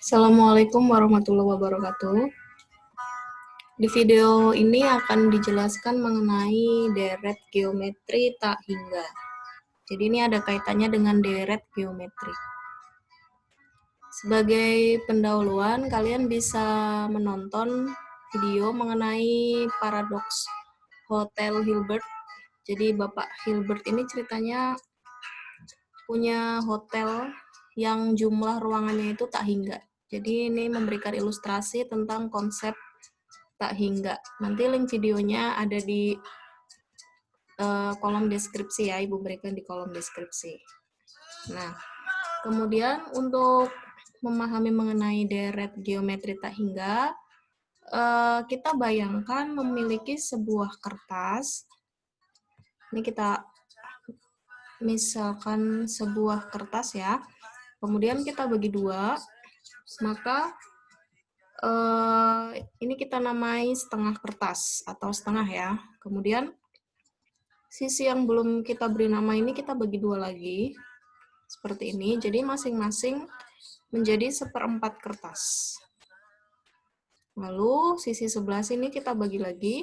Assalamualaikum warahmatullahi wabarakatuh. Di video ini akan dijelaskan mengenai deret geometri tak hingga. Jadi ini ada kaitannya dengan deret geometri. Sebagai pendahuluan, kalian bisa menonton video mengenai paradoks Hotel Hilbert. Jadi Bapak Hilbert ini ceritanya punya hotel yang jumlah ruangannya itu tak hingga. Jadi ini memberikan ilustrasi tentang konsep tak hingga. Nanti link videonya ada di kolom deskripsi ya, Ibu berikan di kolom deskripsi. Nah, kemudian untuk memahami mengenai deret geometri tak hingga, kita bayangkan memiliki sebuah kertas. Ini kita misalkan sebuah kertas ya, kemudian kita bagi dua, maka ini kita namai setengah kertas atau setengah ya. Kemudian sisi yang belum kita beri nama ini kita bagi dua lagi, seperti ini. Jadi masing-masing menjadi 1/4 kertas. Lalu sisi sebelah sini kita bagi lagi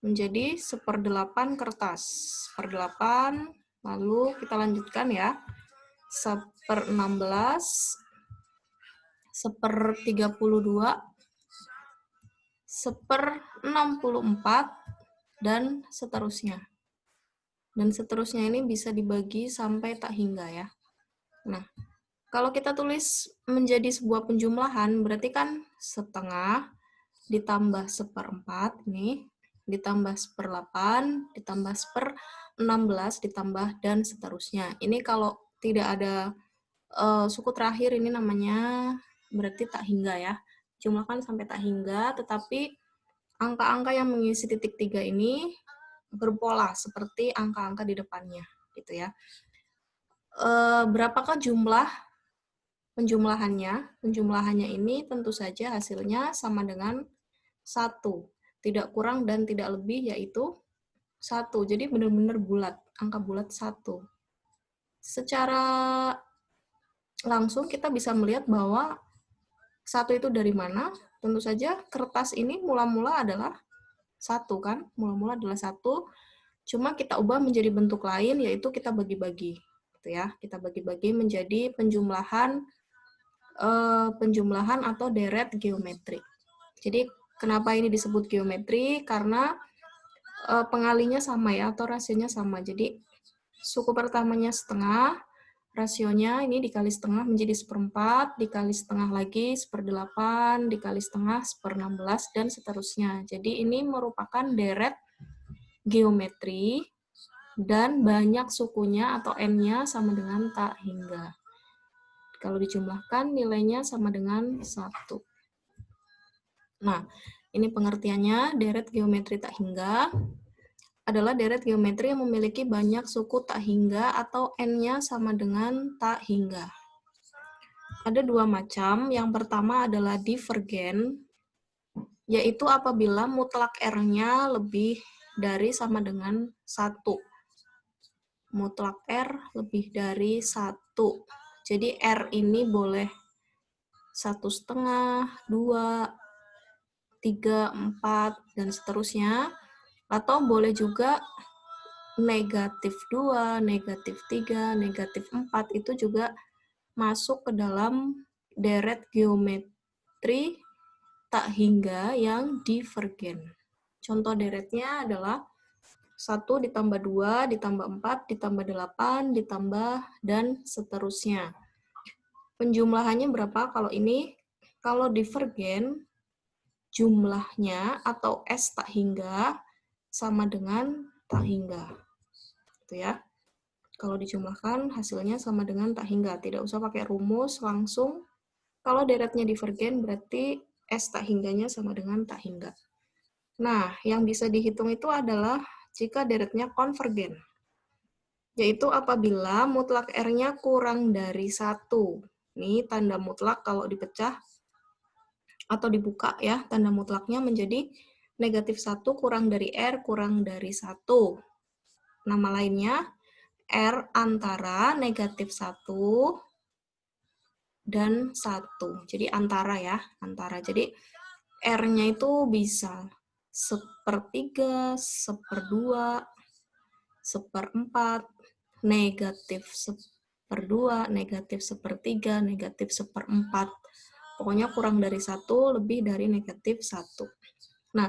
menjadi 1/8 kertas. 1/8, lalu kita lanjutkan ya. 1/16, 1/32, 1/64, dan seterusnya. Dan seterusnya ini bisa dibagi sampai tak hingga ya. Nah, kalau kita tulis menjadi sebuah penjumlahan, berarti kan setengah ditambah 1/4 nih, ditambah 1/8, ditambah 1/16, ditambah dan seterusnya. Ini kalau tidak ada suku terakhir ini namanya berarti tak hingga ya. Jumlahkan sampai tak hingga, tetapi angka-angka yang mengisi titik 3 ini berpola seperti angka-angka di depannya, gitu ya. Berapakah jumlah penjumlahannya? Penjumlahannya ini tentu saja hasilnya sama dengan 1. Tidak kurang dan tidak lebih, yaitu 1. Jadi benar-benar bulat, angka bulat 1. Secara langsung kita bisa melihat bahwa 1 itu dari mana? Tentu saja kertas ini mula-mula adalah 1 kan? Mula-mula adalah 1, cuma kita ubah menjadi bentuk lain, yaitu kita bagi-bagi. Gitu ya. Kita bagi-bagi menjadi penjumlahan atau deret geometri. Jadi kenapa ini disebut geometri? Karena pengalinya sama ya, atau rasionya sama. Jadi suku pertamanya setengah, rasionya ini dikali setengah menjadi 1/4, dikali setengah lagi 1/8, dikali setengah 1/16, dan seterusnya. Jadi ini merupakan deret geometri dan banyak sukunya atau n-nya sama dengan tak hingga. Kalau dijumlahkan nilainya sama dengan 1. Nah, ini pengertiannya. Deret geometri tak hingga adalah deret geometri yang memiliki banyak suku tak hingga atau n-nya sama dengan tak hingga. Ada dua macam. Yang pertama adalah divergen, yaitu apabila mutlak R-nya lebih dari sama dengan 1. Mutlak R lebih dari 1. Jadi R ini boleh 1,5, 2, 3, 4, dan seterusnya. Atau boleh juga negatif 2, negatif 3, negatif 4, itu juga masuk ke dalam deret geometri tak hingga yang divergen. Contoh deretnya adalah 1 ditambah 2, ditambah 4, ditambah 8, ditambah, dan seterusnya. Penjumlahannya berapa kalau ini? Kalau divergen, jumlahnya atau S tak hingga sama dengan tak hingga. Gitu ya. Kalau dijumlahkan, hasilnya sama dengan tak hingga. Tidak usah pakai rumus, langsung. Kalau deretnya divergen, berarti S tak hingganya sama dengan tak hingga. Nah, yang bisa dihitung itu adalah jika deretnya konvergen, yaitu apabila mutlak R-nya kurang dari 1. Ini tanda mutlak kalau dipecah atau dibuka ya, tanda mutlaknya menjadi negatif 1 kurang dari R kurang dari 1. Nama lainnya R antara negatif 1 dan 1. Jadi antara ya, antara. Jadi R-nya itu bisa 1/3, 1/2, 1/4, negatif 1/2, negatif 1/3, negatif 1/4. Pokoknya kurang dari 1, lebih dari negatif 1. Nah,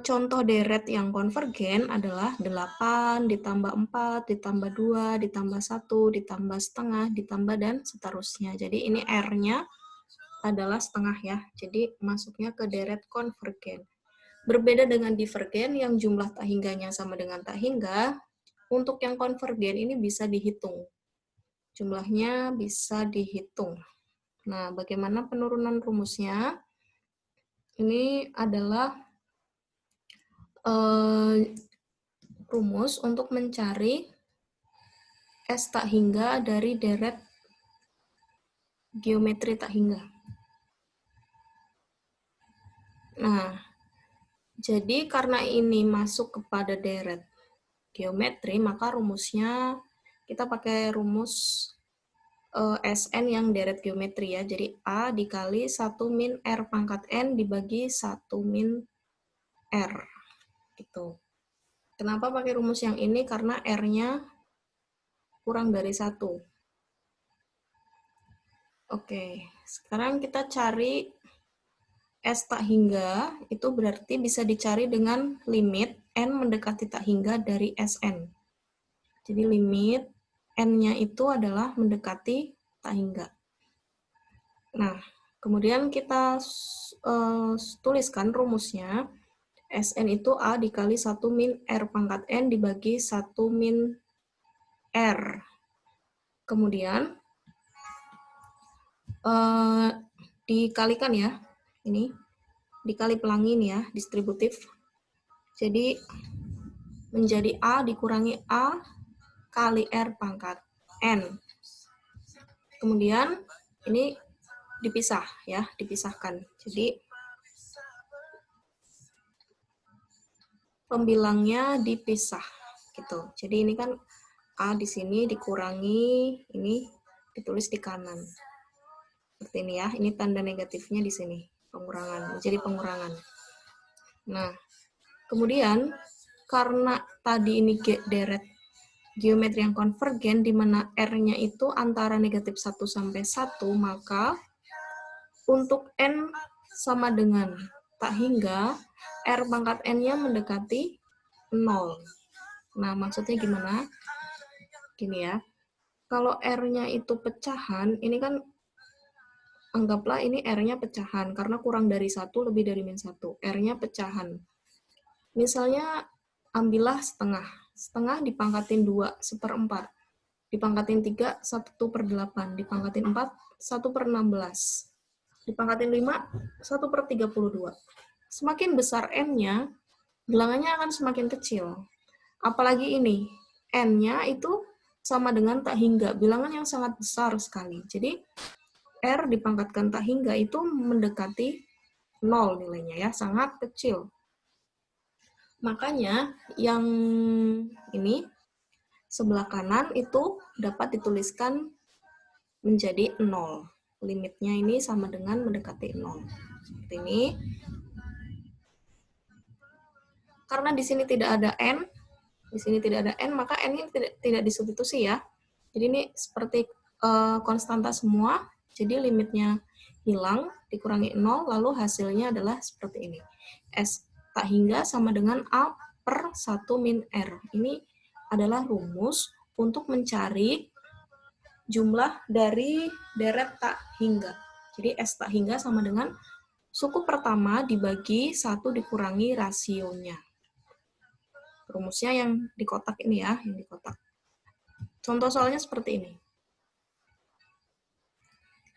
contoh deret yang konvergen adalah 8 ditambah 4 ditambah 2 ditambah 1 ditambah setengah ditambah dan seterusnya. Jadi ini R-nya adalah setengah ya. Jadi masuknya ke deret konvergen. Berbeda dengan divergen yang jumlah tak hingganya sama dengan tak hingga, untuk yang konvergen ini bisa dihitung. Jumlahnya bisa dihitung. Nah, bagaimana penurunan rumusnya? Ini adalah rumus untuk mencari S tak hingga dari deret geometri tak hingga. Nah, jadi karena ini masuk kepada deret geometri, maka rumusnya kita pakai rumus Sn yang deret geometri ya. Jadi A dikali 1 min R pangkat N dibagi 1 min R. Gitu. Kenapa pakai rumus yang ini? Karena R-nya kurang dari 1. Oke, sekarang kita cari S tak hingga, itu berarti bisa dicari dengan limit N mendekati tak hingga dari Sn. Jadi limit N-nya itu adalah mendekati tak hingga. Nah, kemudian kita tuliskan rumusnya. Sn itu A dikali 1 min R pangkat N dibagi 1 min R. Kemudian dikalikan ya, ini dikali pelangi ini ya, distributif. Jadi menjadi A dikurangi A kali R pangkat N. Kemudian ini dipisah ya, dipisahkan. Jadi pembilangnya dipisah gitu. Jadi ini kan A di sini dikurangi, ini ditulis di kanan. Seperti ini ya, ini tanda negatifnya di sini, pengurangan, jadi pengurangan. Nah, kemudian karena tadi ini deret geometri yang konvergen, di mana R-nya itu antara negatif 1 sampai 1, maka untuk N sama dengan tak hingga, R pangkat N-nya mendekati 0. Nah, maksudnya gimana? Gini ya, kalau R-nya itu pecahan, ini kan anggaplah ini R-nya pecahan, karena kurang dari 1, lebih dari min 1. R-nya pecahan. Misalnya, ambillah setengah. Setengah dipangkatin 2, 1/4. Dipangkatin 3, 1/8. Dipangkatin 4, 1/16. Dipangkatin 5, 1/32. Semakin besar N-nya, bilangannya akan semakin kecil. Apalagi ini, N-nya itu sama dengan tak hingga, bilangan yang sangat besar sekali. Jadi, R dipangkatkan tak hingga itu mendekati 0 nilainya ya, sangat kecil. Makanya yang ini sebelah kanan itu dapat dituliskan menjadi 0. Limitnya ini sama dengan mendekati 0. Seperti ini. Karena di sini tidak ada N, maka N ini tidak disubstitusi ya. Jadi ini seperti konstanta semua. Jadi limitnya hilang, dikurangi 0, lalu hasilnya adalah seperti ini. S tak hingga sama dengan A per 1 min R. Ini adalah rumus untuk mencari jumlah dari deret tak hingga. Jadi S tak hingga sama dengan suku pertama dibagi 1 dikurangi rasionya. Rumusnya yang di kotak ini ya, yang di kotak. Contoh soalnya seperti ini.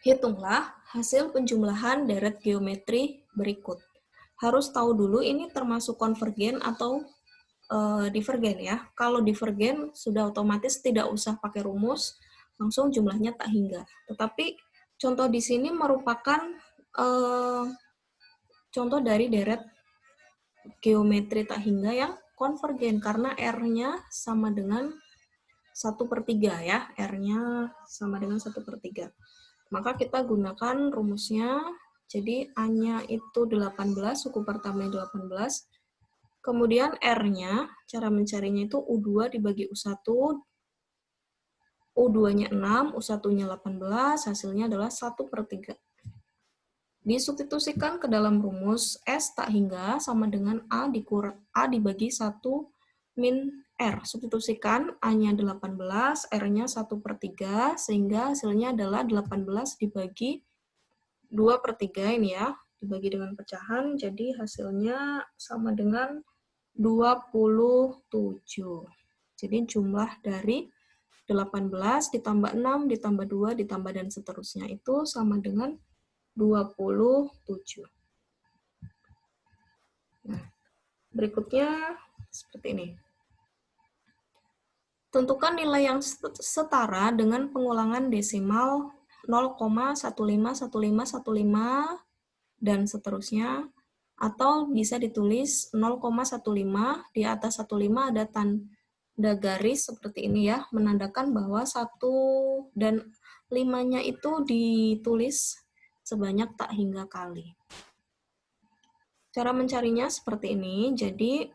Hitunglah hasil penjumlahan deret geometri berikut. Harus tahu dulu ini termasuk konvergen atau divergen ya. Kalau divergen sudah otomatis tidak usah pakai rumus, langsung jumlahnya tak hingga. Tetapi contoh di sini merupakan contoh dari deret geometri tak hingga yang konvergen karena R-nya sama dengan 1/3 ya, R-nya sama dengan 1/3. Maka kita gunakan rumusnya, jadi A-nya itu 18, suku pertamanya 18, kemudian R-nya, cara mencarinya itu U2 dibagi U1, U2-nya 6, U1-nya 18, hasilnya adalah 1/3. Disubstitusikan ke dalam rumus S tak hingga sama dengan A dibagi 1 min R. Substitusikan A-nya 18, R-nya 1/3, sehingga hasilnya adalah 18 dibagi 2/3 ini ya, dibagi dengan pecahan, jadi hasilnya sama dengan 27. Jadi jumlah dari 18 ditambah 6 ditambah 2 ditambah dan seterusnya itu sama dengan 27. Nah, berikutnya seperti ini. Tentukan nilai yang setara dengan pengulangan desimal 0,151515 dan seterusnya, atau bisa ditulis 0,15, di atas 15 ada tanda garis seperti ini ya, menandakan bahwa 1 dan 5-nya itu ditulis sebanyak tak hingga kali. Cara mencarinya seperti ini, jadi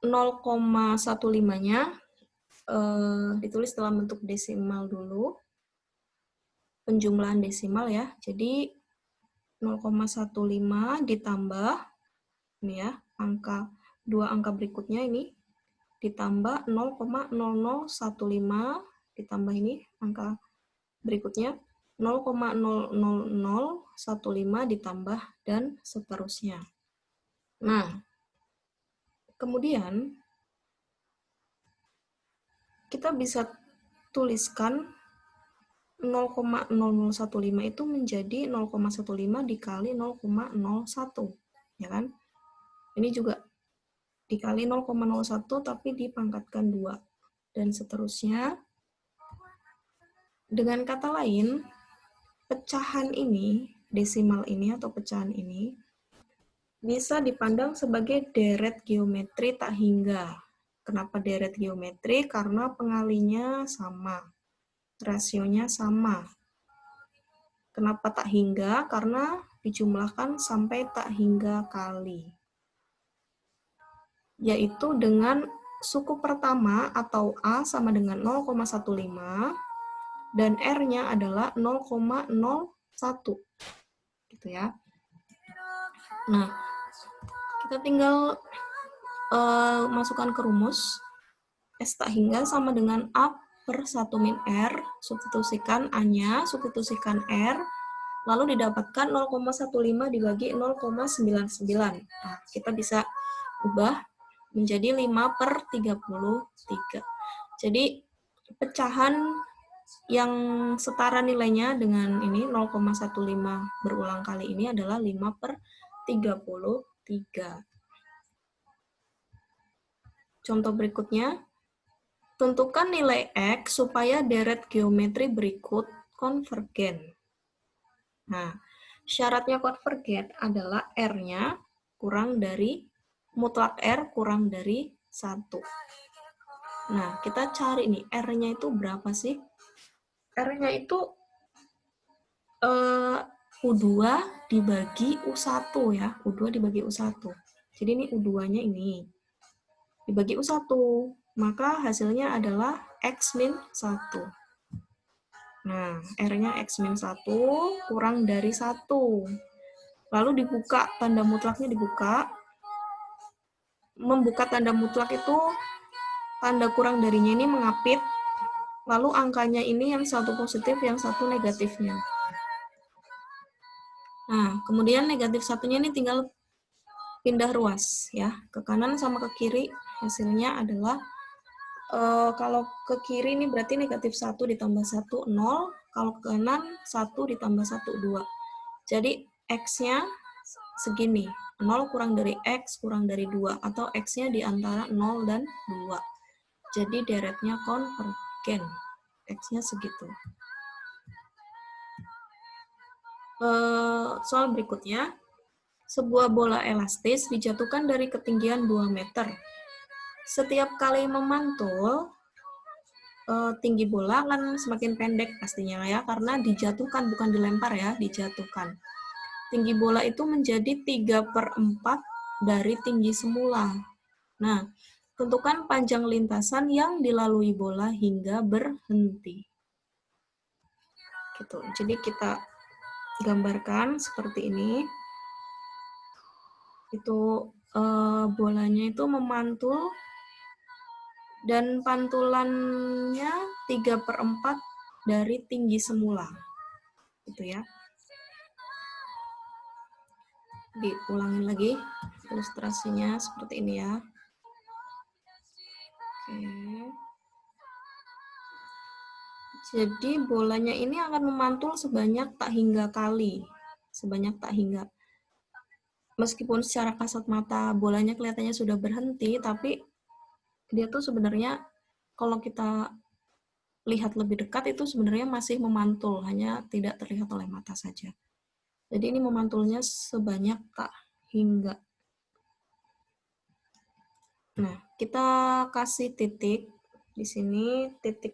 0,15-nya ditulis dalam bentuk desimal dulu, penjumlahan desimal ya, jadi 0,15 ditambah, ini ya, dua angka berikutnya ini, ditambah 0,0015, ditambah ini angka berikutnya, 0,00015 ditambah, dan seterusnya. Nah, kemudian kita bisa tuliskan 0,0015 itu menjadi 0,15 dikali 0,01, ya kan? Ini juga dikali 0,01 tapi dipangkatkan 2, dan seterusnya. Dengan kata lain, pecahan ini, desimal ini atau pecahan ini, bisa dipandang sebagai deret geometri tak hingga. Kenapa deret geometri? Karena pengalinya sama, rasionya sama. Kenapa tak hingga? Karena dijumlahkan sampai tak hingga kali. Yaitu dengan suku pertama atau A sama dengan 0,15 dan R-nya adalah 0,01. Gitu ya. Nah, kita tinggal masukkan ke rumus. S tak hingga sama dengan A per 1 min R, substitusikan A-nya, substitusikan R, lalu didapatkan 0,15 dibagi 0,99. Nah, kita bisa ubah menjadi 5/33. Jadi, pecahan yang setara nilainya dengan ini 0,15 berulang kali ini adalah 5/33. Contoh berikutnya, tentukan nilai X supaya deret geometri berikut konvergen. Nah, syaratnya konvergen adalah R-nya kurang dari, mutlak R kurang dari 1. Nah, kita cari nih, R-nya itu berapa sih? R-nya itu U2 dibagi U1 ya, U2 dibagi U1. Jadi ini U2-nya ini. Dibagi U1, maka hasilnya adalah X min 1. Nah, R-nya X min 1 kurang dari 1. Lalu dibuka, tanda mutlaknya dibuka. Membuka tanda mutlak itu, tanda kurang darinya ini mengapit, lalu angkanya ini yang satu positif, yang satu negatifnya. Nah, kemudian negatif satunya ini tinggal pindah ruas ya, ke kanan sama ke kiri, hasilnya adalah kalau ke kiri ini berarti negatif 1 ditambah 1, 0. Kalau ke kanan, 1 ditambah 1, 2. Jadi, X-nya segini. 0 kurang dari X kurang dari 2. Atau X-nya di antara 0 dan 2. Jadi, deretnya konvergen. X-nya segitu. Soal berikutnya. Sebuah bola elastis dijatuhkan dari ketinggian 2 meter. Setiap kali memantul, tinggi bola akan semakin pendek pastinya ya, karena dijatuhkan, bukan dilempar ya, dijatuhkan. Tinggi bola itu menjadi 3/4 dari tinggi semula. Nah, tentukan panjang lintasan yang dilalui bola hingga berhenti. Gitu. Jadi kita gambarkan seperti ini. Itu bolanya itu memantul dan pantulannya 3/4 dari tinggi semula. Gitu ya. Diulangin lagi ilustrasinya seperti ini ya. Oke. Jadi bolanya ini akan memantul sebanyak tak hingga kali. Sebanyak tak hingga. Meskipun secara kasat mata bolanya kelihatannya sudah berhenti, tapi dia tuh sebenarnya kalau kita lihat lebih dekat itu sebenarnya masih memantul, hanya tidak terlihat oleh mata saja. Jadi ini memantulnya sebanyak tak hingga. Nah, kita kasih titik di sini, titik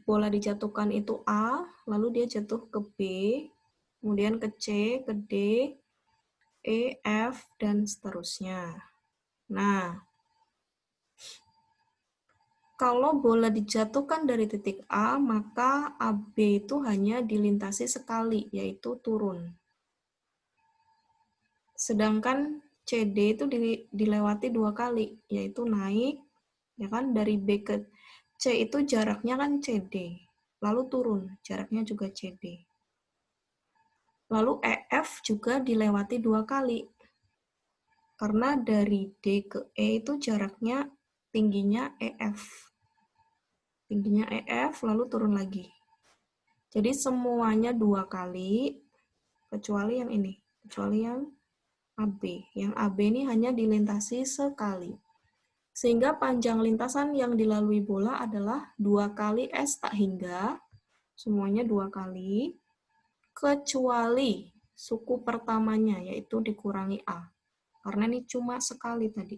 bola dijatuhkan itu A, lalu dia jatuh ke B, kemudian ke C, ke D, E, F, dan seterusnya. Nah, kalau bola dijatuhkan dari titik A, maka AB itu hanya dilintasi sekali, yaitu turun. Sedangkan CD itu dilewati 2 kali, yaitu naik, ya kan, dari B ke C itu jaraknya kan CD, lalu turun, jaraknya juga CD. Lalu EF juga dilewati 2 kali, karena dari D ke E itu jaraknya tingginya EF. Tingginya EF, lalu turun lagi. Jadi semuanya 2 kali, kecuali yang ini, kecuali yang AB. Yang AB ini hanya dilintasi sekali. Sehingga panjang lintasan yang dilalui bola adalah 2 kali S tak hingga, semuanya 2 kali, kecuali suku pertamanya, yaitu dikurangi A. Karena ini cuma sekali tadi.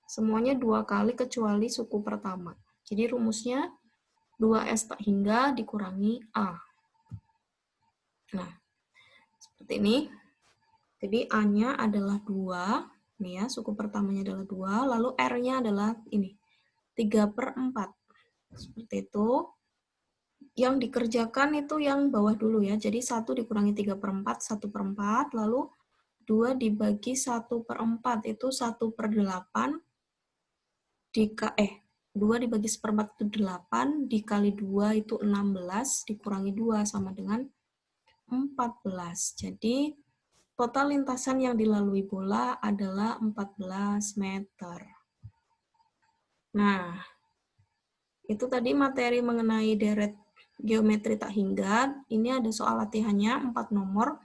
Semuanya 2 kali kecuali suku pertama. Jadi rumusnya 2S tak hingga dikurangi A. Nah, seperti ini. Jadi A-nya adalah 2. Nih ya, suku pertamanya adalah 2. Lalu R-nya adalah ini, 3/4. Seperti itu. Yang dikerjakan itu yang bawah dulu ya. Jadi 1 dikurangi 3/4, 1/4. Lalu 2 dibagi 1/4 itu 1/8. 2 dibagi 1/4 itu 8, dikali 2 itu 16, dikurangi 2 sama dengan 14. Jadi, total lintasan yang dilalui bola adalah 14 meter. Nah, itu tadi materi mengenai deret geometri tak hingga. Ini ada soal latihannya, 4 nomor.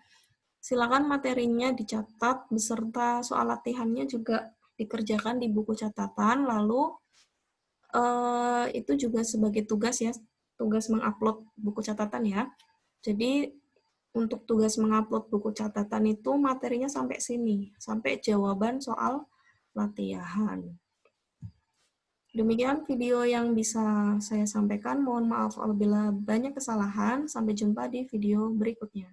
Silakan materinya dicatat, beserta soal latihannya juga dikerjakan di buku catatan, lalu itu juga sebagai tugas ya, tugas mengupload buku catatan ya. Jadi untuk tugas mengupload buku catatan itu materinya sampai sini, sampai jawaban soal latihan. Demikian video yang bisa saya sampaikan. Mohon maaf apabila banyak kesalahan. Sampai jumpa di video berikutnya.